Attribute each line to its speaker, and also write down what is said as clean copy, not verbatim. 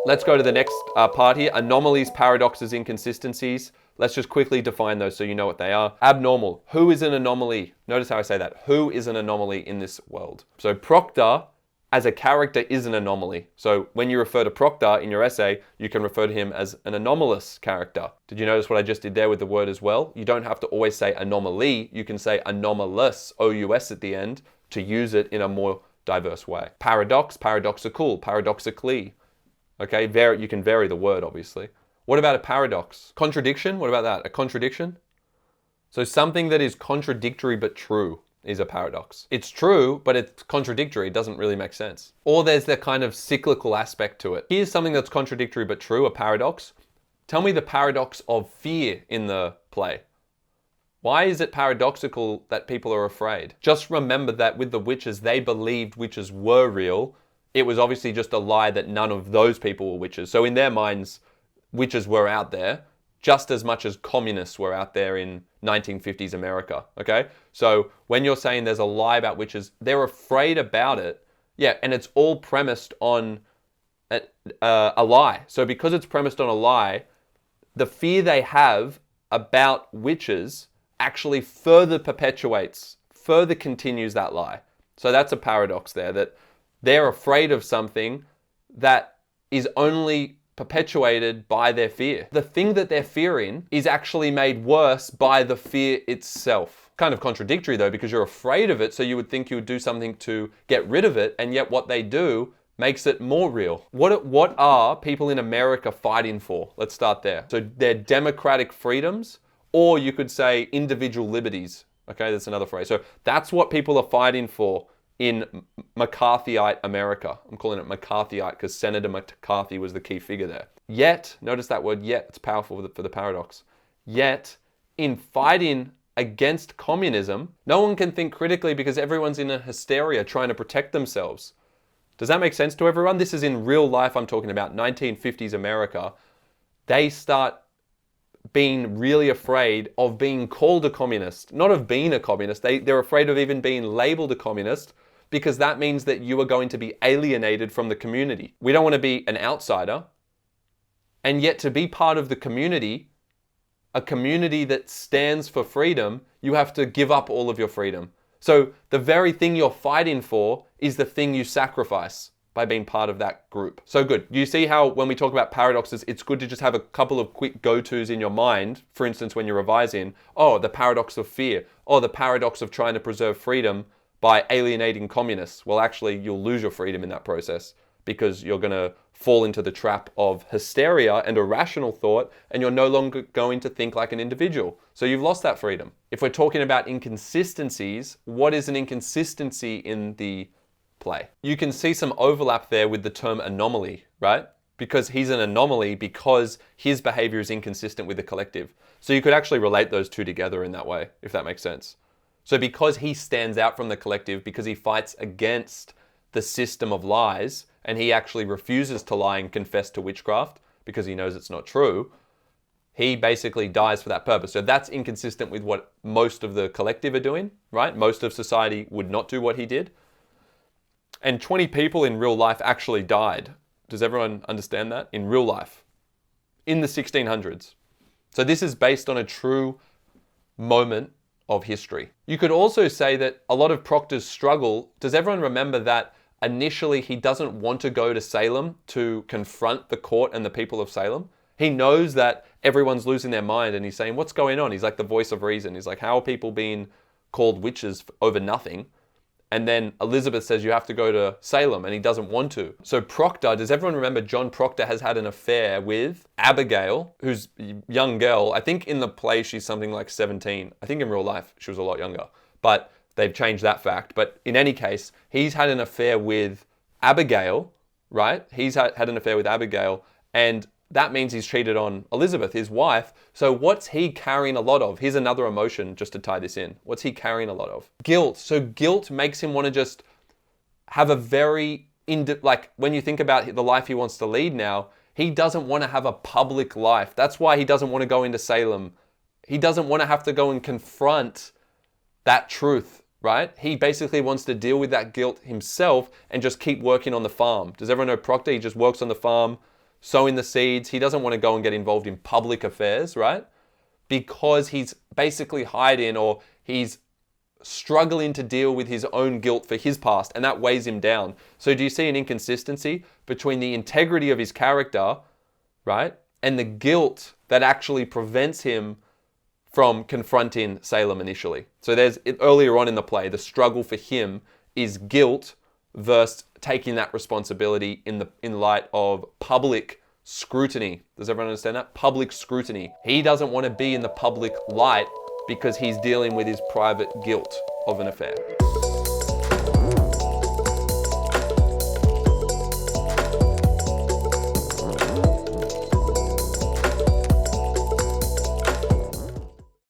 Speaker 1: Let's go to the next part here. Anomalies, paradoxes, inconsistencies. Let's just quickly define those so you know what they are. Abnormal. Who is an anomaly? Notice how I say that. Who is an anomaly in this world? So Proctor, as a character, is an anomaly. So when you refer to Proctor in your essay, you can refer to him as an anomalous character. Did you notice what I just did there with the word as well? You don't have to always say anomaly. You can say anomalous, O-U-S at the end, to use it in a more diverse way. Paradox, paradoxical, paradoxically. Okay, you can vary the word, obviously. What about a paradox? Contradiction, what about that? A contradiction? So something that is contradictory but true is a paradox. It's true, but it's contradictory. It doesn't really make sense. Or there's that kind of cyclical aspect to it. Here's something that's contradictory but true, a paradox. Tell me the paradox of fear in the play. Why is it paradoxical that people are afraid? Just remember that with the witches, they believed witches were real. It was obviously just a lie that none of those people were witches. So in their minds, witches were out there just as much as communists were out there in 1950s America, okay? So when you're saying there's a lie about witches, they're afraid about it. Yeah, and it's all premised on a lie. So because it's premised on a lie, the fear they have about witches actually further perpetuates, further continues that lie. So that's a paradox there, that they're afraid of something that is only perpetuated by their fear. The thing that they're fearing is actually made worse by the fear itself. Kind of contradictory though, because you're afraid of it, so you would think you would do something to get rid of it, and yet what they do makes it more real. What are people in America fighting for? Let's start there. So they're democratic freedoms, or you could say individual liberties. Okay, that's another phrase. So that's what people are fighting for in McCarthyite America. I'm calling it McCarthyite because Senator McCarthy was the key figure there. Yet, notice that word yet, it's powerful for the paradox. Yet, in fighting against communism, no one can think critically because everyone's in a hysteria trying to protect themselves. Does that make sense to everyone? This is in real life I'm talking about, 1950s America. They start being really afraid of being called a communist, not of being a communist. They're afraid of even being labeled a communist, because that means that you are going to be alienated from the community. We don't want to be an outsider. And yet to be part of the community, a community that stands for freedom, you have to give up all of your freedom. So the very thing you're fighting for is the thing you sacrifice by being part of that group. So good. You see how when we talk about paradoxes, it's good to just have a couple of quick go-tos in your mind. For instance, when you're revising, oh, the paradox of fear, or the paradox of trying to preserve freedom by alienating communists. Well, actually, you'll lose your freedom in that process because you're going to fall into the trap of hysteria and irrational thought, and you're no longer going to think like an individual. So you've lost that freedom. If we're talking about inconsistencies, what is an inconsistency in the play? You can see some overlap there with the term anomaly, right? Because he's an anomaly because his behavior is inconsistent with the collective. So you could actually relate those two together in that way, if that makes sense. So because he stands out from the collective, because he fights against the system of lies, and he actually refuses to lie and confess to witchcraft because he knows it's not true, he basically dies for that purpose. So that's inconsistent with what most of the collective are doing, right? Most of society would not do what he did. And 20 people in real life actually died. Does everyone understand that? In real life. In the 1600s. So this is based on a true moment of history. You could also say that a lot of Proctor's struggle, does everyone remember that initially he doesn't want to go to Salem to confront the court and the people of Salem? He knows that everyone's losing their mind and he's saying, what's going on? He's like the voice of reason. He's like, how are people being called witches over nothing? And then Elizabeth says you have to go to Salem, and he doesn't want to. So Proctor, does everyone remember John Proctor has had an affair with Abigail, who's a young girl. I think in the play she's something like 17. I think in real life she was a lot younger. But they've changed that fact. But in any case, he's had an affair with Abigail, right? He's had an affair with Abigail, and that means he's cheated on Elizabeth, his wife. So what's he carrying a lot of? Here's another emotion just to tie this in. What's he carrying a lot of? Guilt. So guilt makes him want to just have a very, like when you think about the life he wants to lead now, he doesn't want to have a public life. That's why he doesn't want to go into Salem. He doesn't want to have to go and confront that truth, right? He basically wants to deal with that guilt himself and just keep working on the farm. Does everyone know Proctor? He just works on the farm, sowing the seeds. He doesn't want to go and get involved in public affairs, right? Because he's basically hiding, or he's struggling to deal with his own guilt for his past, and that weighs him down. So do you see an inconsistency between the integrity of his character, right, and the guilt that actually prevents him from confronting Salem initially? So there's, earlier on in the play, the struggle for him is guilt versus taking that responsibility in light of public scrutiny. Does everyone understand that? Public scrutiny. He doesn't want to be in the public light because he's dealing with his private guilt of an affair.